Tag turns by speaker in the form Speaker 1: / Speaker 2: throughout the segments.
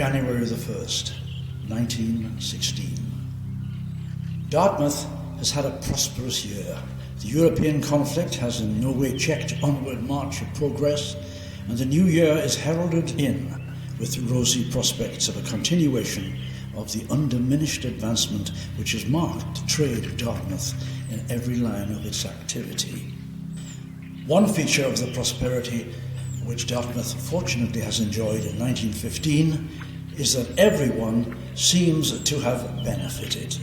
Speaker 1: January the 1st, 1916. Dartmouth has had a prosperous year. The European conflict has in no way checked onward march of progress, and the new year is heralded in with rosy prospects of a continuation of the undiminished advancement which has marked the trade of Dartmouth in every line of its activity. One feature of the prosperity which Dartmouth fortunately has enjoyed in 1915 is that everyone seems to have benefited.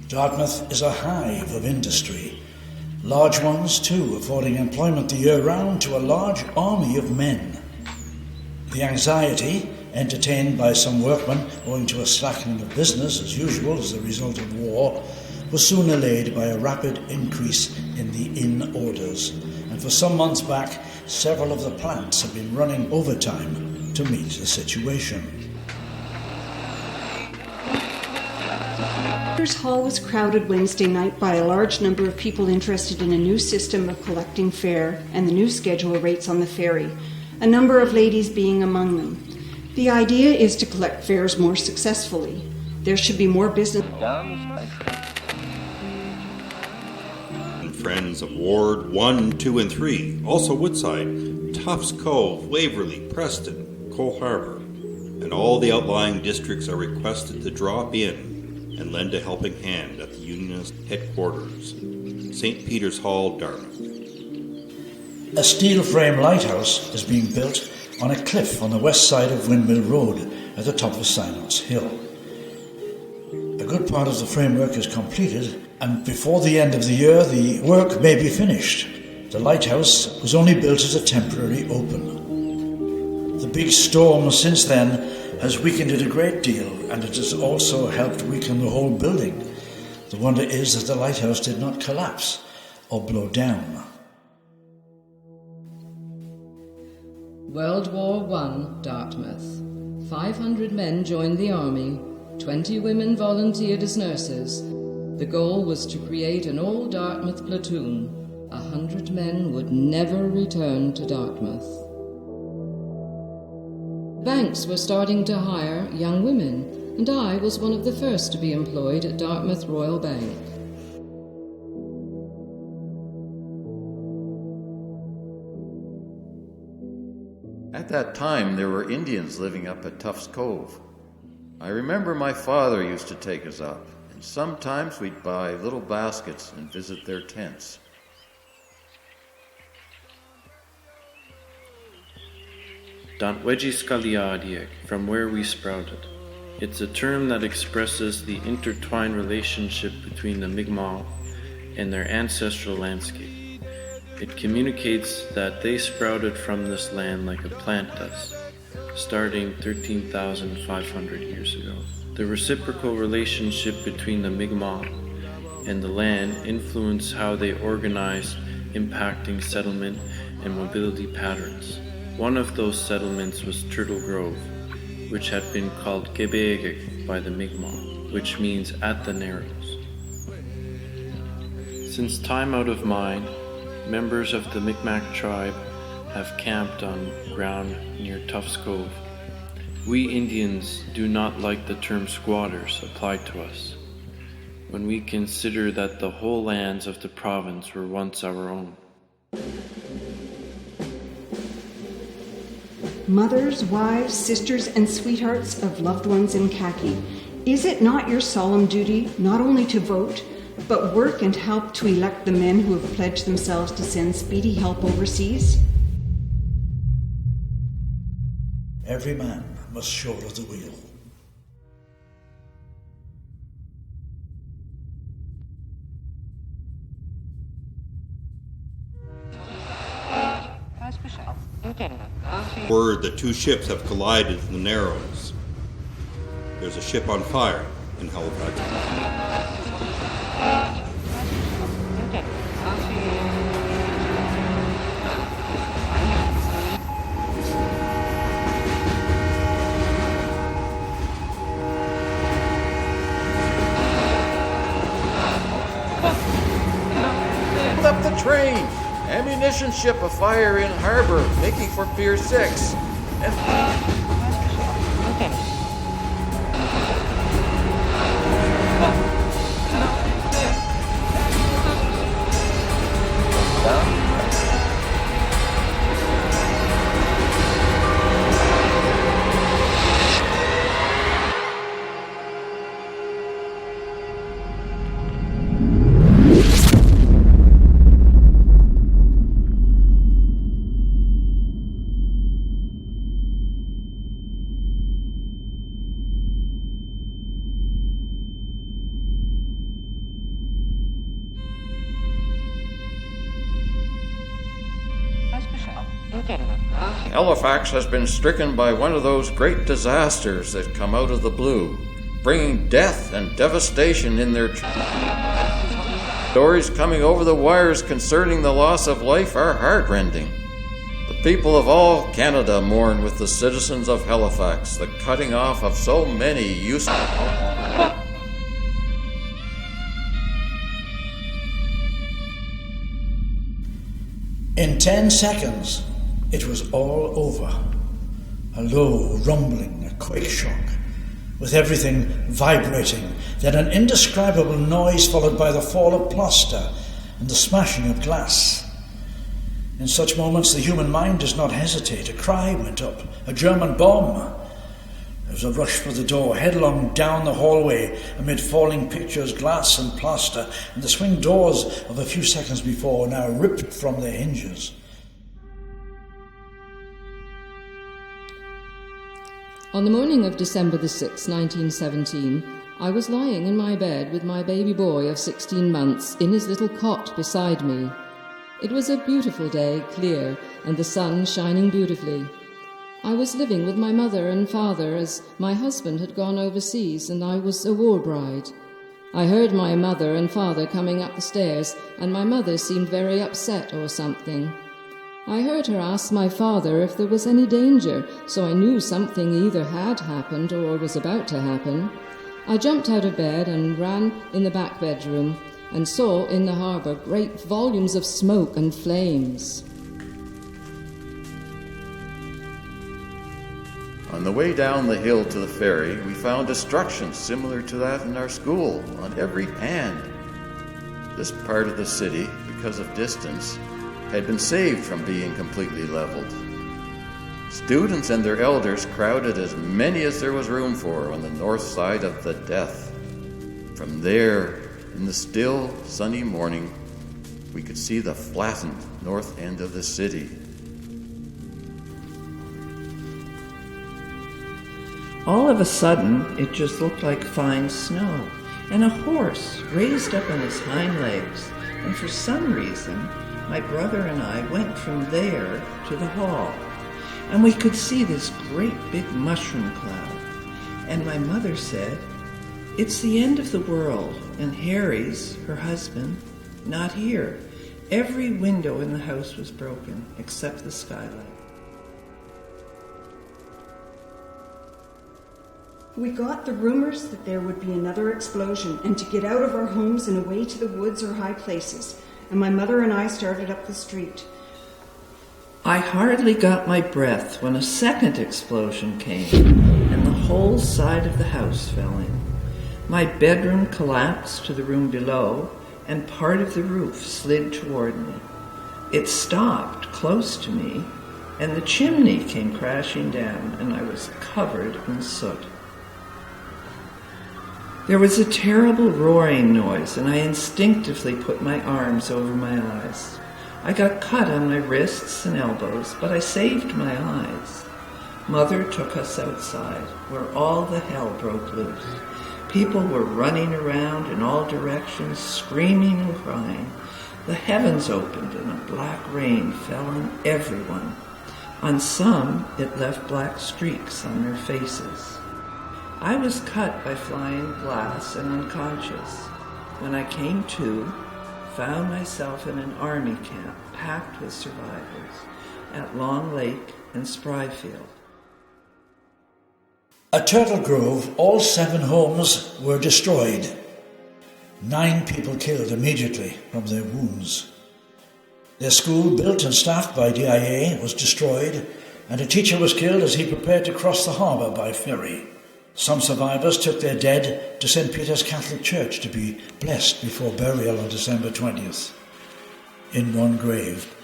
Speaker 1: Dartmouth is a hive of industry, large ones too, affording employment the year round to a large army of men. The anxiety entertained by some workmen owing to a slackening of business as usual as a result of war was soon allayed by a rapid increase in the inn orders, and for some months back several of the plants have been running overtime to meet the situation.
Speaker 2: Hall was crowded Wednesday night by a large number of people interested in a new system of collecting fare and the new schedule rates on the ferry, a number of ladies being among them. The idea is to collect fares more successfully. There should be more business.
Speaker 3: And friends of Ward 1, 2, and 3, also Woodside, Tufts Cove, Waverley, Preston, Cole Harbour, and all the outlying districts are requested to drop in and lend a helping hand at the Unionist headquarters, St. Peter's Hall, Dartmouth.
Speaker 1: A steel frame lighthouse is being built on a cliff on the west side of Windmill Road at the top of Synod's Hill. A good part of the framework is completed, and before the end of the year the work may be finished. The lighthouse was only built as a temporary open. The big storm since then has weakened it a great deal, and it has also helped weaken the whole building. The wonder is that the lighthouse did not collapse or blow down.
Speaker 4: World War I, Dartmouth. 500 men joined the army, 20 women volunteered as nurses. The goal was to create an old Dartmouth platoon. 100 men would never return to Dartmouth. Banks were starting to hire young women, and I was one of the first to be employed at Dartmouth Royal Bank.
Speaker 5: At that time, there were Indians living up at Tufts Cove. I remember my father used to take us up, and sometimes we'd buy little baskets and visit their tents.
Speaker 6: Dantwedji Scaliadiac, from where we sprouted. It's a term that expresses the intertwined relationship between the Mi'kmaq and their ancestral landscape. It communicates that they sprouted from this land like a plant does, starting 13,500 years ago. The reciprocal relationship between the Mi'kmaq and the land influenced how they organized, impacting settlement and mobility patterns. One of those settlements was Turtle Grove, which had been called Gebegek by the Mi'kmaq, which means at the Narrows. Since time out of mind, members of the Mi'kmaq tribe have camped on ground near Tufts Cove. We Indians do not like the term squatters applied to us, when we consider that the whole lands of the province were once our own.
Speaker 2: Mothers, wives, sisters, and sweethearts of loved ones in khaki, is it not your solemn duty not only to vote, but work and help to elect the men who have pledged themselves to send speedy help overseas?
Speaker 1: Every man must shoulder the wheel.
Speaker 3: Word that two ships have collided in the Narrows. There's a ship on fire in Halifax.
Speaker 5: Hold up the train! Ammunition ship afire in harbor, making for Pier 6. Halifax has been stricken by one of those great disasters that come out of the blue, bringing death and devastation in their stories coming over the wires concerning the loss of life are heartrending. The people of all Canada mourn with the citizens of Halifax the cutting off of so many useful...
Speaker 1: In 10 seconds, it was all over. A low rumbling, a quick shock, with everything vibrating, then an indescribable noise followed by the fall of plaster and the smashing of glass. In such moments, the human mind does not hesitate. A cry went up, a German bomb. There was a rush for the door, headlong down the hallway amid falling pictures, glass and plaster, and the swing doors of a few seconds before now ripped from their hinges.
Speaker 4: On the morning of December the 6th, 1917, I was lying in my bed with my baby boy of 16 months in his little cot beside me. It was a beautiful day, clear, and the sun shining beautifully. I was living with my mother and father as my husband had gone overseas and I was a war bride. I heard my mother and father coming up the stairs, and my mother seemed very upset or something. I heard her ask my father if there was any danger, so I knew something either had happened or was about to happen. I jumped out of bed and ran in the back bedroom and saw in the harbour great volumes of smoke and flames.
Speaker 5: On the way down the hill to the ferry, we found destruction similar to that in our school on every hand. This part of the city, because of distance, had been saved from being completely leveled. Students and their elders crowded as many as there was room for on the north side of the Death. From there, in the still, sunny morning, we could see the flattened north end of the city.
Speaker 7: All of a sudden, it just looked like fine snow, and a horse raised up on his hind legs, and for some reason, my brother and I went from there to the hall, and we could see this great big mushroom cloud. And my mother said, "It's the end of the world, and Harry's, her husband, not here." Every window in the house was broken, except the skylight.
Speaker 2: We got the rumors that there would be another explosion and to get out of our homes and away to the woods or high places, and my mother and I started up the street.
Speaker 7: I hardly got my breath when a second explosion came, and the whole side of the house fell in. My bedroom collapsed to the room below, and part of the roof slid toward me. It stopped close to me, and the chimney came crashing down, and I was covered in soot. There was a terrible roaring noise, and I instinctively put my arms over my eyes. I got cut on my wrists and elbows, but I saved my eyes. Mother took us outside, where all the hell broke loose. People were running around in all directions, screaming and crying. The heavens opened, and a black rain fell on everyone. On some, it left black streaks on their faces. I was cut by flying glass and unconscious. When I came to, found myself in an army camp packed with survivors at Long Lake and Spryfield.
Speaker 1: At Turtle Grove, all 7 homes were destroyed. 9 people killed immediately from their wounds. Their school, built and staffed by DIA, was destroyed, and a teacher was killed as he prepared to cross the harbour by ferry. Some survivors took their dead to St. Peter's Catholic Church to be blessed before burial on December 20th. In one grave,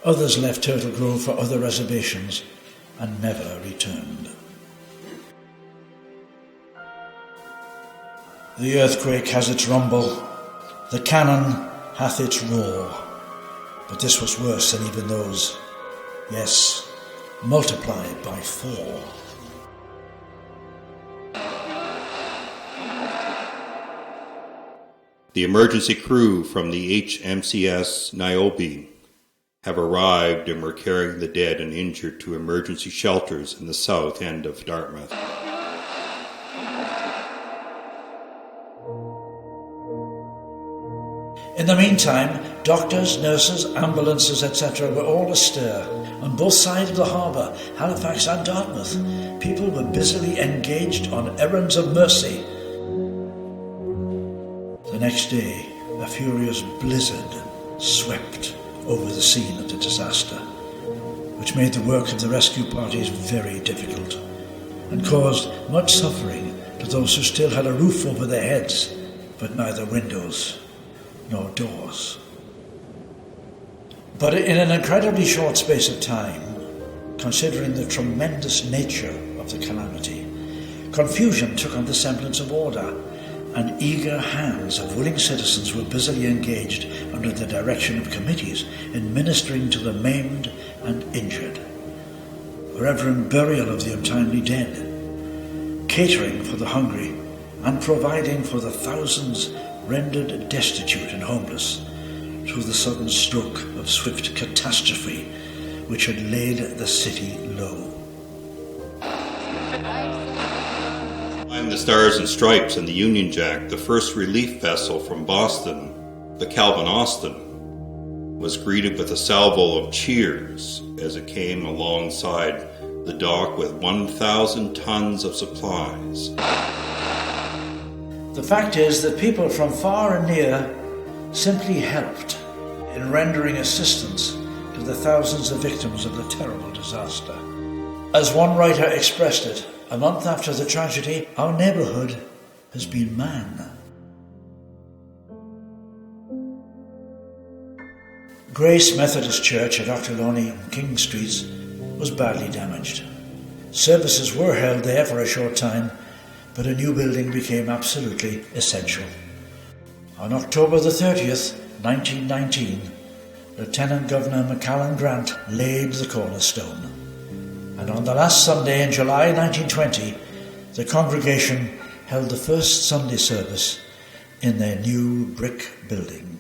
Speaker 1: others left Turtle Grove for other reservations and never returned. The earthquake has its rumble, the cannon hath its roar, but this was worse than even those. Yes, multiplied by 4.
Speaker 3: The emergency crew from the HMCS Niobe have arrived and were carrying the dead and injured to emergency shelters in the south end of Dartmouth.
Speaker 1: In the meantime, doctors, nurses, ambulances, etc. were all astir. On both sides of the harbour, Halifax and Dartmouth, people were busily engaged on errands of mercy. The next day, a furious blizzard swept over the scene of the disaster, which made the work of the rescue parties very difficult and caused much suffering to those who still had a roof over their heads, but neither windows nor doors. But in an incredibly short space of time, considering the tremendous nature of the calamity, confusion took on the semblance of order, and eager hands of willing citizens were busily engaged under the direction of committees in ministering to the maimed and injured, reverent burial of the untimely dead, catering for the hungry, and providing for the thousands rendered destitute and homeless through the sudden stroke of swift catastrophe which had laid the city low.
Speaker 3: Flying the Stars and Stripes and the Union Jack, the first relief vessel from Boston, the Calvin Austin, was greeted with a salvo of cheers as it came alongside the dock with 1,000 tons of supplies.
Speaker 1: The fact is that people from far and near simply helped in rendering assistance to the thousands of victims of the terrible disaster. As one writer expressed it, a month after the tragedy, our neighbourhood has been man. Grace Methodist Church at Ochterlony and King Streets was badly damaged. Services were held there for a short time, but a new building became absolutely essential. On October the 30th, 1919, Lieutenant Governor Macallan Grant laid the cornerstone. And on the last Sunday in July 1920, the congregation held the first Sunday service in their new brick building.